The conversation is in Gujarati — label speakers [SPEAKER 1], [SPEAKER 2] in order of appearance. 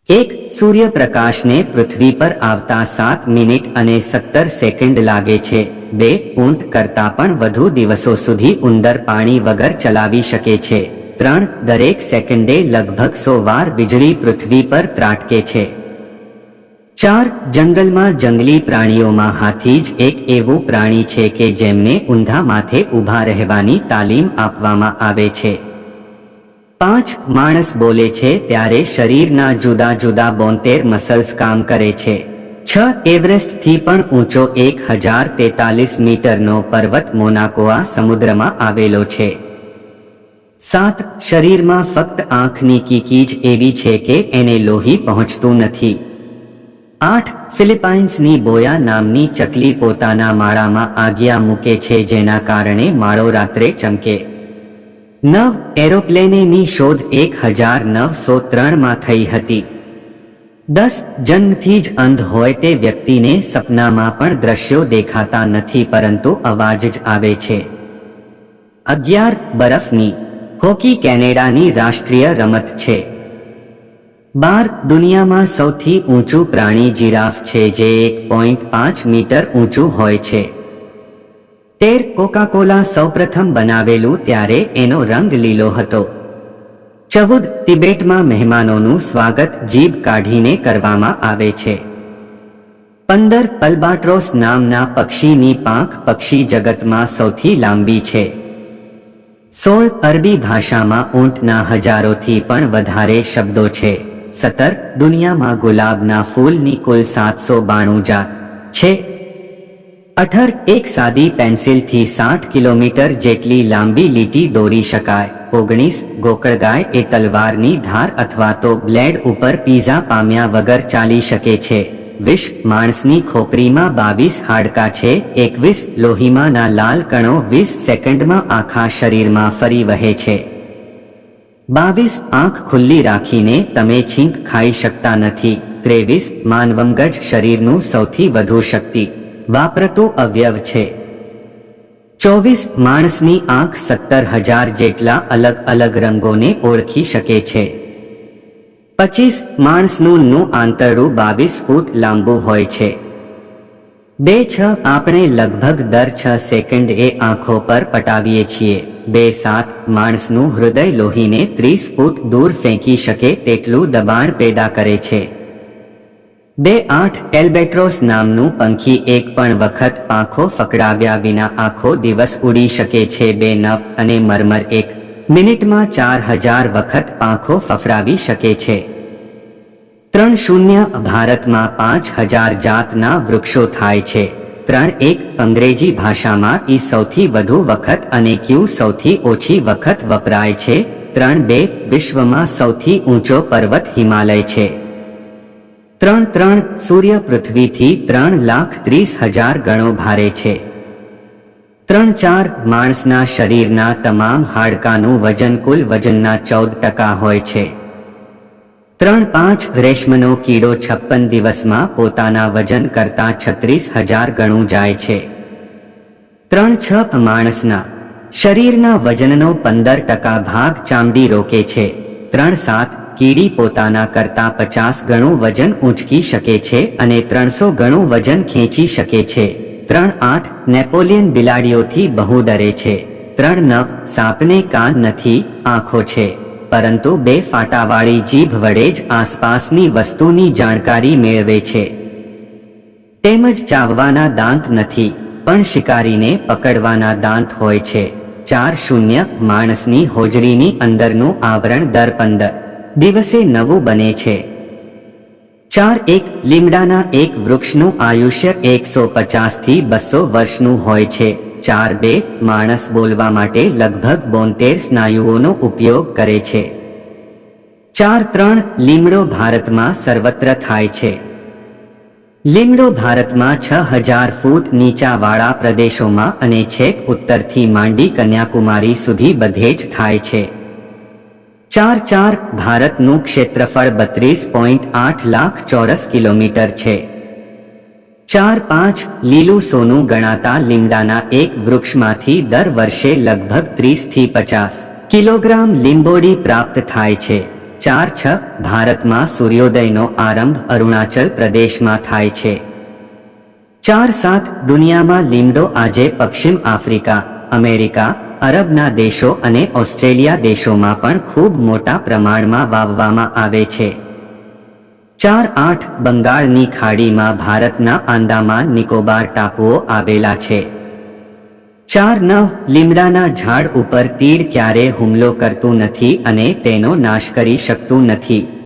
[SPEAKER 1] એક સૂર્યપ્રકાશને પૃથ્વી પર આવતા 7 મિનિટ અને 17 સેકન્ડ લાગે છે। 2 ઊંટ કરતાં પણ વધુ દિવસો સુધી ઉંદર પાણી વગર ચલાવી શકે છે। 3 દરેક સેકન્ડે લગભગ 100 વાર વીજળી પૃથ્વી પર ત્રાટકે છે। 4 જંગલમાં જંગલી પ્રાણીઓમાં હાથી જ એક એવું પ્રાણી છે કે જેમને ઊંધા માથે ઊભા રહેવાની તાલીમ આપવામાં આવે છે। 5 માણસ બોલે છે ત્યારે શરીરના જુદા જુદા 72 મસલ્સ કામ કરે છે। 6 એવરેસ્ટથી પણ ઊંચો 1043 મીટરનો પર્વત મોનાકોઆ સમુદ્રમાં આવેલો છે। 7 શરીરમાં ફક્ત આંખની કીકી જ એવી છે કે એને લોહી પહોંચતું નથી। 8 ફિલિપાઇન્સની બોયા નામની ચકલી પોતાના માળામાં આગિયા મૂકે છે જેના કારણે માળો રાત્રે ચમકે। 9 એરોપ્લેનની શોધ 1903માં થઈ હતી। 10 જન્મથી જ અંધ હોય તે વ્યક્તિને સપનામાં પણ દ્રશ્યો દેખાતા નથી પરંતુ અવાજ જ આવે છે। 11 બરફની હોકી કેનેડાની રાષ્ટ્રીય રમત છે। 12 દુનિયામાં સૌથી ઊંચું પ્રાણી જીરાફ છે જે 1.5 મીટર ઊંચું હોય છે। 13 કોકાકોલા સૌપ્રથમ બનાવેલું ત્યારે એનો રંગ લીલો હતો। 14 તિબેટમાં મહેમાનોનું સ્વાગત જીભ કાઢીને કરવામાં આવે છે। 15 અલ્બાટ્રોસ નામના પક્ષીની પાંખ પક્ષી જગતમાં સૌથી લાંબી છે। 16 અરબી ભાષામાં ઊંટના હજારોથી પણ વધારે શબ્દો છે। 17 દુનિયામાં ગુલાબના ફૂલની કુલ 792 જાત છે। 18 એક સાદી પેન્સિલથી 60 કિલોમીટર જેટલી લાંબી લીટી દોરી શકાય। 19 ગોકળગાય એ તલવારની ધાર અથવા તો બ્લેડ ઉપર પીઝા પામ્યા વગર ચાલી શકે છે। 20 માણસની ખોપરીમાં 22 હાડકાં છે। 21 લોહીમાંના લાલ કણો 20 સેકન્ડમાં આખા શરીરમાં ફરી વહે છે। 22 આંખ ખુલ્લી રાખીને તમે છીંક ખાઈ શકતા નથી। 23 માનવમગજ શરીરનું સૌથી વધુ શક્તિ વાપરતું અવયવ છે। 24 માણસની આંખ 17,000 જેટલા અલગ અલગ રંગોને ઓળખી શકે છે। 25 માણસનું આંતરડું 22 ફૂટ લાંબુ હોય છે। 2 આપણે લગભગ દર 6 સેકન્ડે આંખો પર પટાવીએ છીએ। 2 માણસનું હૃદય લોહીને 30 ફૂટ દૂર ફેંકી શકે તેટલું દબાણ પેદા કરે છે। 2 એલ્બેટ્રોસ નામનું પંખી એક પણ વખત પાંખો ફકડાવ્યા વિના આખો દિવસ ઉડી શકે છે। 2 અને મરમર 1 મિનિટમાં 4000 વખત પાંખો ફફડાવી શકે છે। 3 ભારતમાં 5000 જાતના વૃક્ષો થાય છે। 3 અંગ્રેજી ભાષામાં ઈ સૌથી વધુ વખત અને ક્યુ સૌથી ઓછી વખત વપરાય છે। 3 વિશ્વમાં સૌથી ઊંચો પર્વત હિમાલય છે। 3 સૂર્ય પૃથ્વીથી 3,30,000 ગણો ભારે છે। 3 માણસના શરીરના તમામ હાડકાનું વજન કુલ વજનના 14% હોય છે। 3 રેશમનો કીડો 56 દિવસમાં પોતાના વજન કરતાં 36,000 ગણું જાય છે। 3 માણસના શરીરના વજનનો 15% ભાગ ચામડી રોકે છે। 3 કીડી પોતાના કરતાં 50 ગણું વજન ઊંચકી શકે છે અને 300 ગણું વજન ખેંચી શકે છે। 3 નેપોલિયન બિલાડીઓથી બહુ ડરે છે। 3 સાપને કાન નથી, આંખો છે, પરંતુ 2 ફાટાવાળી જીભ વડે જ આસપાસની વસ્તુની જાણકારી મેળવે છે। તેમજ ચાવવાના દાંત નથી, પણ શિકારીને પકડવાના દાંત હોય છે। 4 માણસની હોજરીની અંદરનું આવરણ દર 15 દિવસે નવું બને છે। 4 લીમડાના એક વૃક્ષનું આયુષ્ય 150 થી 200 વર્ષનું હોય છે। 4 માણસ બોલવા માટે લગભગ 72 સ્નાયુઓનો ઉપયોગ કરે છે। 4 લીમડો ભારતમાં સર્વત્ર થાય છે। લીમડો ભારતમાં 6000 ફૂટ નીચાવાળા પ્રદેશોમાં અને છેક ઉત્તરથી માંડી કન્યાકુમારી સુધી બધે જ થાય છે। 4 ભારતનું ક્ષેત્રફળ 32.8 લાખ ચોરસ કિલોમીટર છે। 4 લીલું સોનું ગણાતા લીમડાના એક વૃક્ષમાંથી દર વર્ષે લગભગ 30 થી 50 કિલોગ્રામ લીંબોડી પ્રાપ્ત થાય છે। 4.6 ભારતમાં સૂર્યોદયનો આરંભ અરુણાચલ પ્રદેશમાં થાય છે. 4.7 દુનિયામાં લીમડો આજે પશ્ચિમ આફ્રિકા, અમેરિકા, અરબના દેશો અને ઓસ્ટ્રેલિયા દેશોમાં પણ ખૂબ મોટા પ્રમાણમાં વાવવામાં આવે છે. 4.8 બંગાળની ખાડીમાં ભારતના આંદામાન નિકોબાર ટાપુઓ આવેલા છે. 4.9 લીમડાના ઝાડ ઉપર તીડ ક્યારે હુમલો કરતું નથી અને તેનો નાશ કરી શકતું નથી.